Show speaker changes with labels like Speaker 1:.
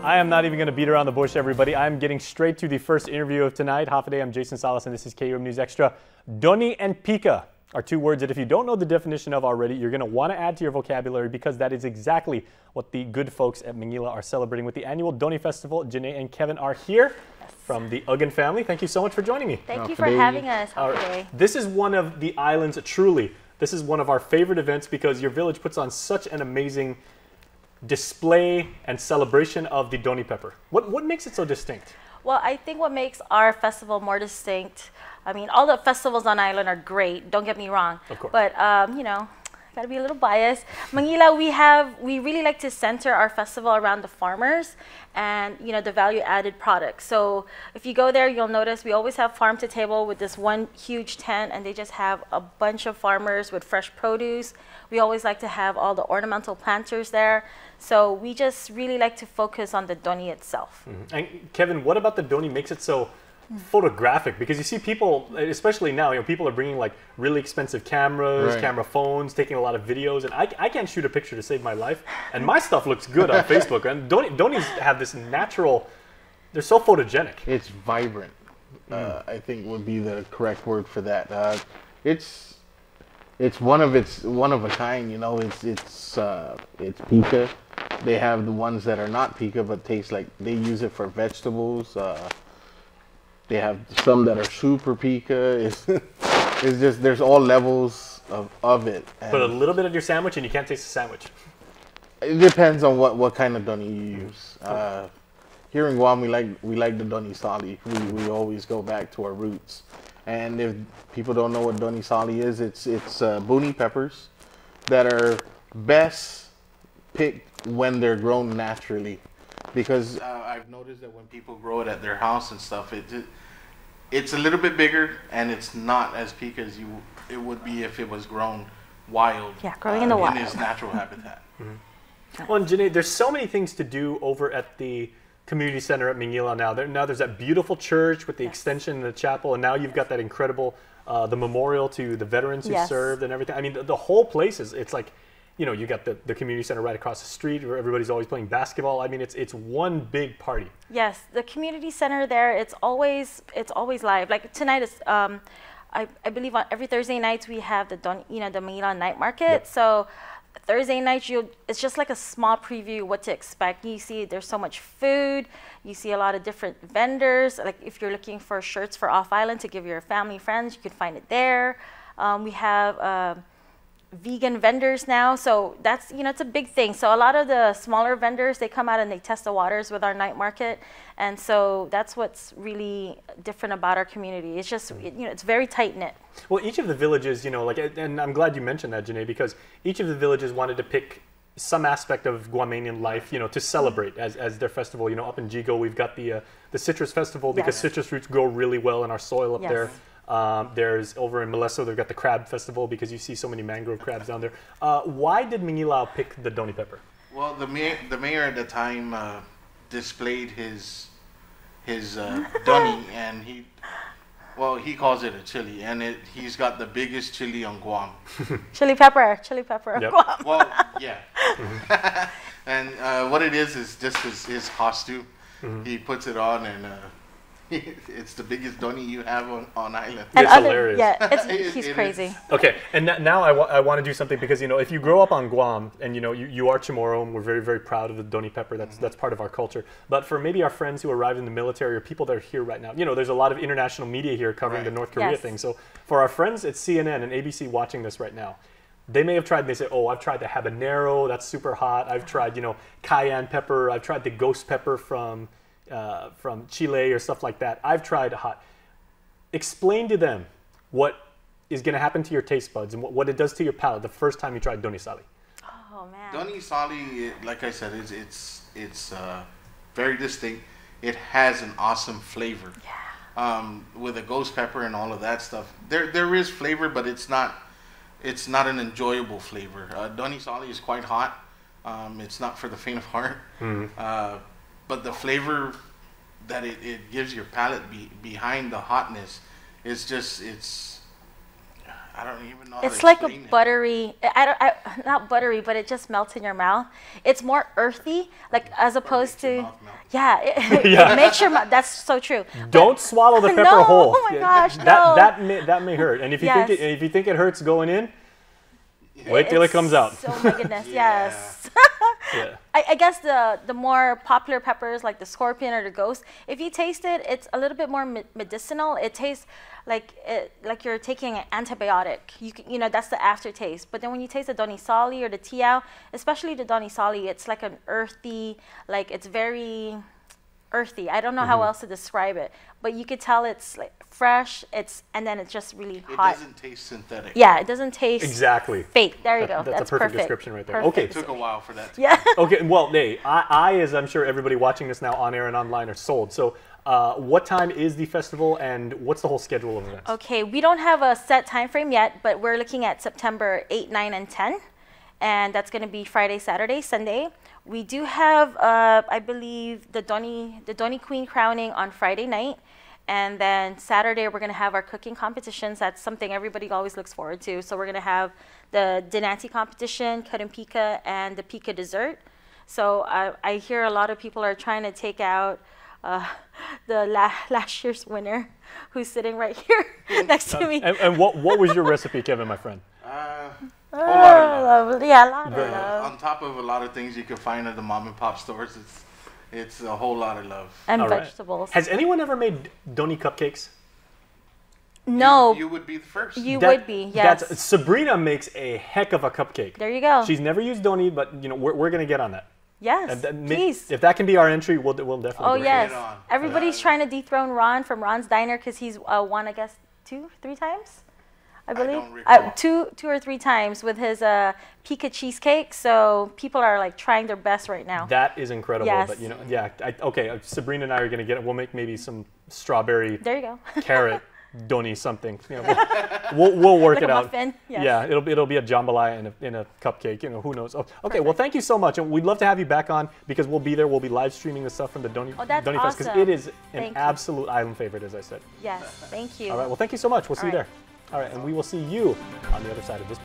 Speaker 1: I am not even going to beat around the bush, everybody. I'm getting straight to the first interview of tonight. Hafa I'm Jason Salas, and this is KUM News Extra. Donne and pika are two words that if you don't know the definition of already, you're going to want to add to your vocabulary, because that is exactly what the good folks at Mangilao are celebrating with the annual Donne Festival. Janae and Kevin are here from the Uggan family. Thank you so much for joining me.
Speaker 2: Thank you for having us.
Speaker 1: This is one of the islands, truly, this is one of our favorite events, because your village puts on such an amazing display and celebration of the Donne pepper. What makes it so distinct?
Speaker 2: Well, I think what makes our festival more distinct, I mean, all the festivals on island are great, don't get me wrong.
Speaker 1: Of course.
Speaker 2: But, you know, gotta be a little biased. Mangilao, we really like to center our festival around the farmers and, you know, the value-added products. So if you go there, you'll notice we always have farm to table with this one huge tent, and they just have a bunch of farmers with fresh produce. We always like to have all the ornamental planters there. So we just really like to focus on the Donne itself.
Speaker 1: Mm-hmm. And Kevin, what about the Donne makes it so photographic? Because you see people, especially now, you know, people are bringing like really expensive cameras, camera phones, taking a lot of videos, and I can't shoot a picture to save my life, and my stuff looks good on Facebook. And Donnies have this natural, they're so photogenic.
Speaker 3: It's vibrant, I think would be the correct word for that. It's one of a kind, you know. It's pika. They have the ones that are not pika but taste like, they use it for vegetables. They have some that are super pika. It's just, there's all levels of it.
Speaker 1: Put a little bit of your sandwich and you can't taste the sandwich.
Speaker 3: It depends on what kind of Donne you use. Here in Guam, we like the Donne Sali. We always go back to our roots. And if people don't know what Donne Sali is, it's buni peppers that are best picked when they're grown naturally. Because I've noticed that when people grow it at their house and stuff, it's a little bit bigger and it's not as pika as it would be if it was grown wild.
Speaker 2: Yeah, growing in the wild.
Speaker 3: In its natural habitat.
Speaker 1: Mm-hmm. Well, and Janae, there's so many things to do over at the community center at Mangilao now. Now there's that beautiful church with the extension and the chapel, and now you've got that incredible, the memorial to the veterans who served and everything. I mean, the whole place it's like, you know, you got the community center right across the street where everybody's always playing basketball. I mean, it's one big party. Yes,
Speaker 2: the community center there, it's always live. Like tonight is, I believe on every Thursday nights we have the Mangilao night market. Yep. So Thursday night, it's just like a small preview what to expect. You see there's so much food. You see a lot of different vendors. Like if you're looking for shirts for off island to give your family, friends, you can find it there. We have vegan vendors now, so that's, you know, it's a big thing. So a lot of the smaller vendors, they come out and they test the waters with our night market, and so that's what's really different about our community. It's just, you know, it's very tight knit.
Speaker 1: Well, each of the villages, you know, like, and I'm glad you mentioned that, Janae, because each of the villages wanted to pick some aspect of Guamanian life, you know, to celebrate as their festival. You know, up in Jigo, we've got the citrus festival, because citrus roots grow really well in our soil up there. There's over in Malesso, they've got the crab festival, because you see so many mangrove crabs down there. Why did Mangilao pick the Donne pepper?
Speaker 3: Well, the mayor at the time displayed his Donne, and he calls it a chili, and he's got the biggest chili on Guam.
Speaker 2: chili pepper of Guam.
Speaker 3: Well, yeah. And what it is just his costume. He puts it on, and it's the biggest Donne you have on island.
Speaker 2: And
Speaker 1: it's hilarious.
Speaker 2: Yeah, he's crazy.
Speaker 1: Okay, and now I want to do something, because, you know, if you grow up on Guam and, you know, you are Chamorro, and we're very, very proud of the Donne pepper. That's part of our culture. But for maybe our friends who arrived in the military or people that are here right now, you know, there's a lot of international media here covering the North Korea thing. So for our friends at CNN and ABC watching this right now, they may have tried, and they say, oh, I've tried the habanero, that's super hot. I've tried, you know, cayenne pepper. I've tried the ghost pepper from Chile or stuff like that. I've tried hot. Explain to them what is going to happen to your taste buds and what it does to your palate the first time you tried Donne Sali.
Speaker 2: Oh man.
Speaker 3: Donne Sali, like I said, it's very distinct. It has an awesome flavor. Yeah. With the ghost pepper and all of that stuff, there is flavor, but it's not an enjoyable flavor. Donne Sali is quite hot. It's not for the faint of heart. But the flavor that it gives your palate behind the hotness is just, I don't even know how
Speaker 2: It's
Speaker 3: to
Speaker 2: like a
Speaker 3: explain it.
Speaker 2: buttery, not buttery, but it just melts in your mouth. It's more earthy, like as opposed
Speaker 3: makes your
Speaker 2: to,
Speaker 3: mouth melt.
Speaker 2: yeah, it makes your mouth, that's so true.
Speaker 1: Don't swallow the pepper
Speaker 2: No,
Speaker 1: whole.
Speaker 2: oh my gosh,
Speaker 1: that,
Speaker 2: no.
Speaker 1: that may hurt. And if you
Speaker 2: Yes.
Speaker 1: if you think it hurts going in, wait till it
Speaker 2: It's
Speaker 1: comes out.
Speaker 2: Oh my goodness,
Speaker 3: Yeah.
Speaker 2: yes.
Speaker 1: Yeah.
Speaker 2: I guess the more popular peppers like the scorpion or the ghost, if you taste it, it's a little bit more medicinal. It tastes like you're taking an antibiotic. You know that's the aftertaste. But then when you taste the Donne Sali or the Tiao, especially the Donne Sali, it's like an earthy, like it's very earthy. I don't know how else to describe it, but you could tell it's like fresh. And then it's just really
Speaker 3: It
Speaker 2: hot.
Speaker 3: doesn't taste synthetic.
Speaker 2: Yeah, it doesn't taste
Speaker 1: Exactly.
Speaker 2: fake. There you go.
Speaker 1: That's a perfect description right there.
Speaker 2: Perfect.
Speaker 1: Okay.
Speaker 3: It took a while for that to
Speaker 2: Yeah.
Speaker 1: Okay, well, hey, I, as I'm sure everybody watching this now on air and online, are sold. So, what time is the festival, and what's the whole schedule of events?
Speaker 2: Okay, we don't have a set time frame yet, but we're looking at September 8, 9, and 10, and that's going to be Friday, Saturday, Sunday. We do have, I believe, the Donny Queen crowning on Friday night, and then Saturday we're going to have our cooking competitions. That's something everybody always looks forward to. So we're going to have the Dinanti competition, cut and pica, and the pica dessert. So I hear a lot of people are trying to take out the last year's winner, who's sitting right here next to me.
Speaker 1: And what was your recipe, Kevin, my friend?
Speaker 3: whole lot of love.
Speaker 2: Lovely. Yeah, a lot of love.
Speaker 3: On top of a lot of things you can find at the mom and pop stores, it's a whole lot of love.
Speaker 2: And
Speaker 1: All right.
Speaker 2: vegetables.
Speaker 1: Has anyone ever made Donny cupcakes?
Speaker 2: No,
Speaker 3: You would be the first.
Speaker 2: you
Speaker 1: That-
Speaker 2: would be, yes.
Speaker 1: Sabrina makes a heck of a cupcake.
Speaker 2: There you go.
Speaker 1: She's never used Donny, but you know we're gonna get on that.
Speaker 2: Yes,
Speaker 1: And that
Speaker 2: please.
Speaker 1: If that can be our entry, we'll definitely.
Speaker 2: Oh,
Speaker 1: do it.
Speaker 2: yes.
Speaker 3: it on.
Speaker 2: Everybody's trying to dethrone Ron from Ron's Diner because he's won, I guess, 2, 3 times, I believe.
Speaker 3: don't recall.
Speaker 2: Two or three times with his pica cheesecake. So people are like trying their best right now.
Speaker 1: That is incredible.
Speaker 2: Yes.
Speaker 1: But you know, yeah. Okay, Sabrina and I are gonna get it. We'll make maybe some strawberry,
Speaker 2: There you go.
Speaker 1: carrot, Donny something. You know, we'll work
Speaker 2: Like
Speaker 1: it
Speaker 2: a
Speaker 1: out.
Speaker 2: muffin, yes.
Speaker 1: Yeah, it'll be a jambalaya in a cupcake. You know, who knows? Oh, okay, well, thank you so much, and we'd love to have you back on because we'll be there. We'll be live streaming the stuff from the Donny
Speaker 2: Oh, that's
Speaker 1: Fest because
Speaker 2: awesome.
Speaker 1: it is an
Speaker 2: Thank you.
Speaker 1: absolute island favorite, as I said.
Speaker 2: Yes, thank you.
Speaker 1: All right, well, thank you so much. We'll see you
Speaker 2: All right.
Speaker 1: there. All right, and we will see you on the other side of this.